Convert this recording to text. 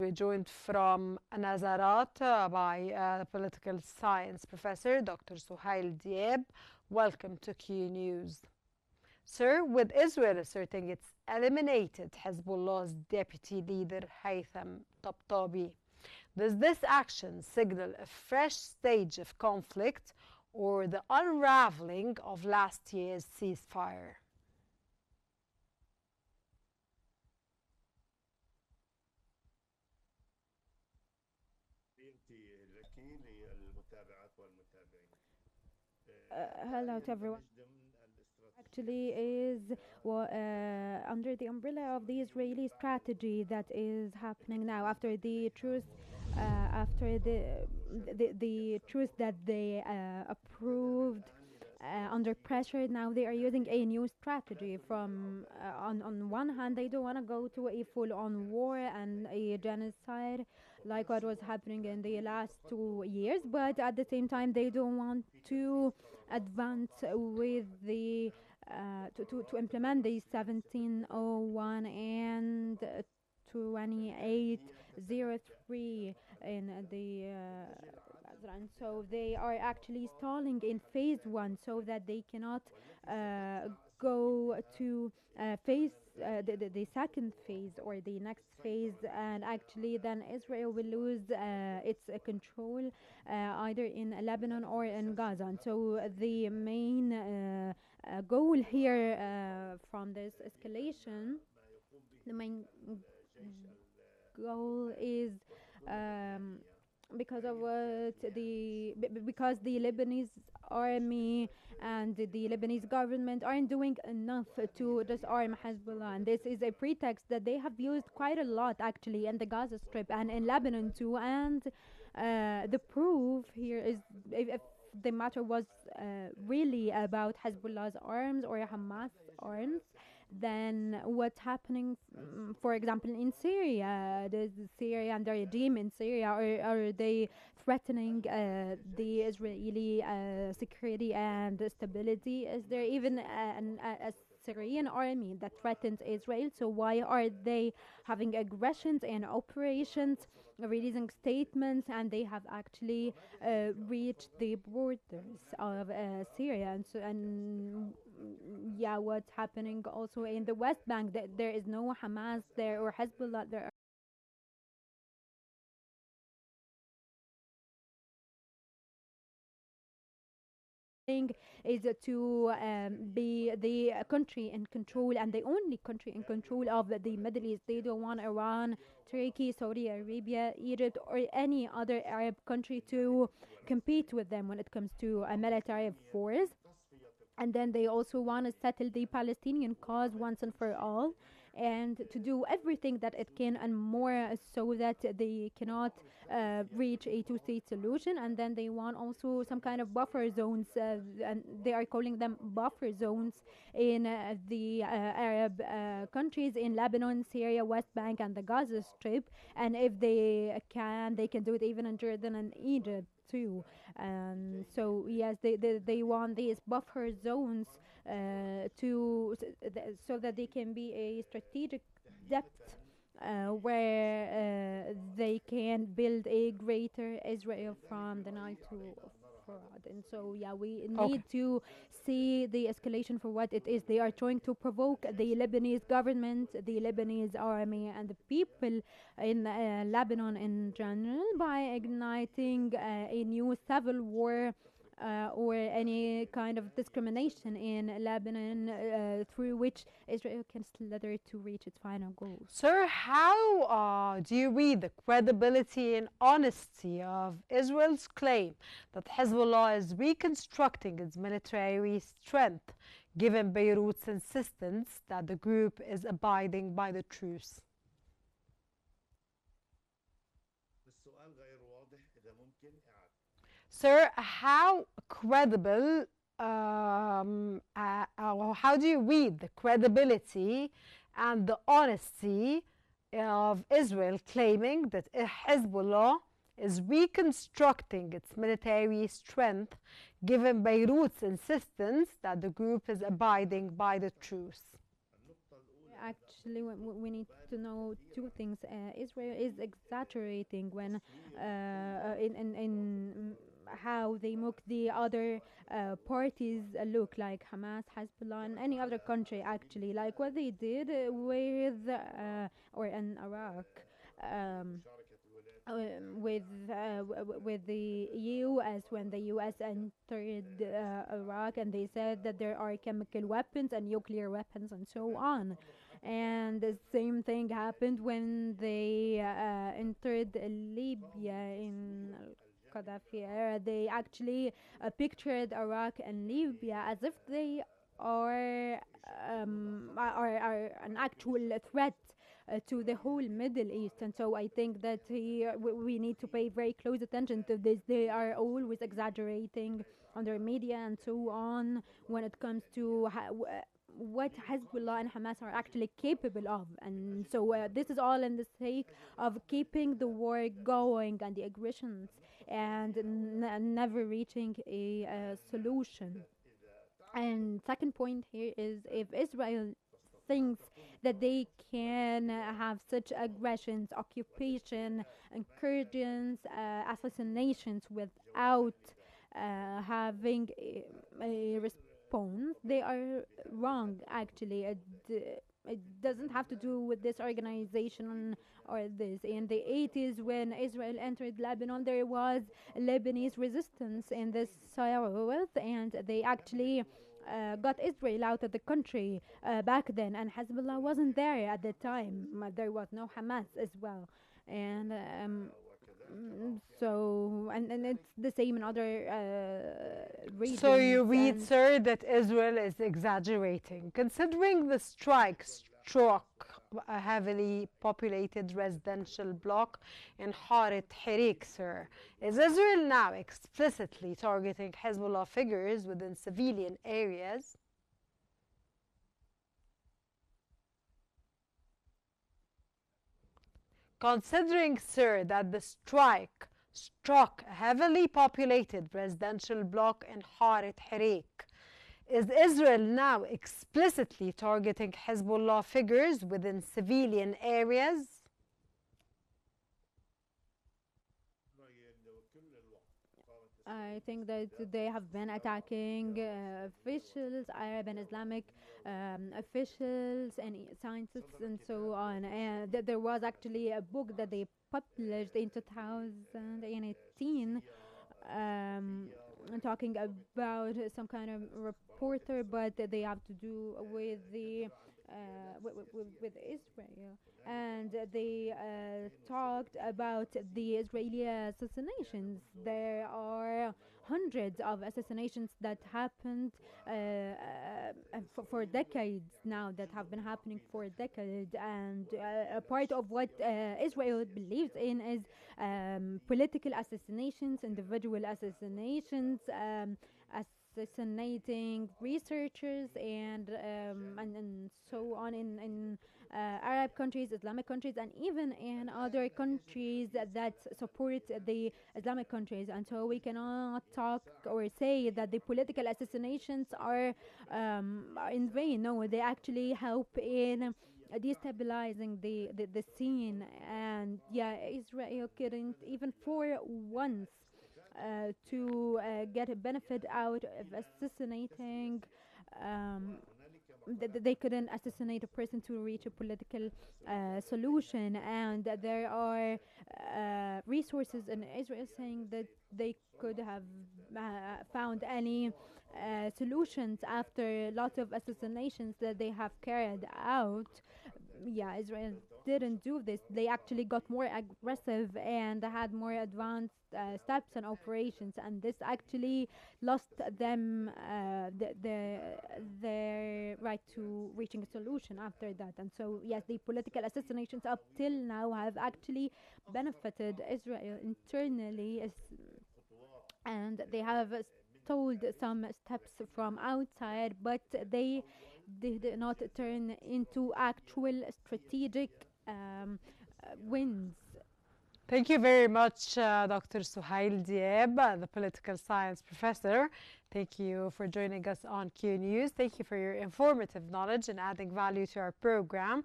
we're joined from Nazarat by political science professor Dr. Suheil Diab. Welcome to Qnews. Sir, with Israel asserting it's eliminated Hezbollah's deputy leader Haytham Tabtabi, does this action signal a fresh stage of conflict or the unraveling of last year's ceasefire? Hello to everyone. Actually, is under the umbrella of the Israeli strategy that is happening now after the truce, after the truce that they approved. Under pressure now they are using a new strategy from on one hand they don't want to go to a full-on war and a genocide like what was happening in the last 2 years, but at the same time they don't want to advance with the to implement the 1701 and 2803 in the and so they are actually stalling in phase one so that they cannot go to the second phase or the next phase, and actually then Israel will lose its control either in Lebanon or in Gaza. And so the main goal here from this escalation, the main goal is because of what because the Lebanese army and the Lebanese government aren't doing enough to disarm Hezbollah, and this is a pretext that they have used quite a lot actually in the Gaza Strip and in Lebanon too. And the proof here is if the matter was really about Hezbollah's arms or Hamas arms, then what's happening, for example, in Syria, the Syria and the regime in Syria, are they threatening the Israeli security and stability? Is there even a Syrian army that threatens Israel? So why are they having aggressions and operations, releasing statements, and they have actually reached the borders of Syria? And so, and yeah, what's happening also in the West Bank, that there is no Hamas there or Hezbollah there. Is to be the country in control and the only country in control of the Middle East. They don't want Iran, Turkey, Saudi Arabia, Egypt, or any other Arab country to compete with them when it comes to a military force. And then they also want to settle the Palestinian cause once and for all, and to do everything that it can and more so that they cannot reach a two-state solution. And then they want also some kind of buffer zones, and they are calling them buffer zones in the Arab countries in Lebanon, Syria, West Bank, and the Gaza Strip. And if they can do it even in Jordan and Egypt too. So yes, they want these buffer zones so that they can be a strategic depth where they can build a greater Israel from the Nile to Farad. And so yeah, we need to see the escalation for what it is. They are trying to provoke the Lebanese government, the Lebanese army, and the people in Lebanon in general by igniting a new civil war or any kind of discrimination in Lebanon through which Israel can slither to reach its final goals. Sir, how do you read the credibility and honesty of Israel's claim that Hezbollah is reconstructing its military strength, given Beirut's insistence that the group is abiding by the truce? Sir, how credible, how do you read the credibility and the honesty of Israel claiming that Hezbollah is reconstructing its military strength, given Beirut's insistence that the group is abiding by the truce? actually we need to know two things. Israel is exaggerating when in how they make the other parties look, like Hamas, Hezbollah, and any other country, actually, like what they did with or in Iraq. Um, with with the U.S. when the U.S. entered Iraq, and they said that there are chemical weapons and nuclear weapons and so on. And the same thing happened when they entered Libya in Gaddafi era. They actually pictured Iraq and Libya as if they are are an actual threat to the whole Middle East. And so I think that we need to pay very close attention to this. They are always exaggerating on their media and so on when it comes to what Hezbollah and Hamas are actually capable of. And so this is all in the sake of keeping the war going and the aggressions, and never reaching a solution. And second point here is, if Israel thinks that they can have such aggressions, occupation, incursions, assassinations without having a response, they are wrong, actually. It doesn't have to do with this organization or this. In the 80s, when Israel entered Lebanon, there was Lebanese resistance in this south, and they actually got Israel out of the country back then, and Hezbollah wasn't there at the time. There was no Hamas as well, and so and it's the same in other regions. So you read, sir, that Israel is exaggerating, considering the strike struck a heavily populated residential block in Harit Hirik, sir. Is Israel now explicitly targeting Hezbollah figures within civilian areas? Considering, sir, that the strike struck a heavily populated residential block in Harit Hirik, is Israel now explicitly targeting Hezbollah figures within civilian areas? I think that they have been attacking officials, Arab and Islamic officials, and scientists, and so on. And there was actually a book that they published in 2018, talking about some kind of reporter, but they have to do with the with Israel, and they talked about the Israeli assassinations. There are hundreds of assassinations that happened for decades now, that have been happening for decades, and a part of what Israel believes in is political assassinations, individual assassinations, assassinating researchers, and so on in Arab countries, Islamic countries, and even in other countries that support the Islamic countries. And so we cannot talk or say that the political assassinations are in vain. No, they actually help in destabilizing the scene. And yeah, Israel couldn't even for once to get a benefit out of assassinating. They couldn't assassinate a person to reach a political solution, and there are resources in Israel saying that they could have found any solutions after lots of assassinations that they have carried out. Yeah, Israel didn't do this. They actually got more aggressive and had more advanced steps and operations, and this actually lost them their right to reaching a solution after that. And so yes, the political assassinations up till now have actually benefited Israel internally, and they have told some steps from outside, but they did not turn into actual strategic wins. Thank you very much, Dr. Suheil Diab, the political science professor. Thank you for joining us on Q News. Thank you for your informative knowledge and adding value to our program.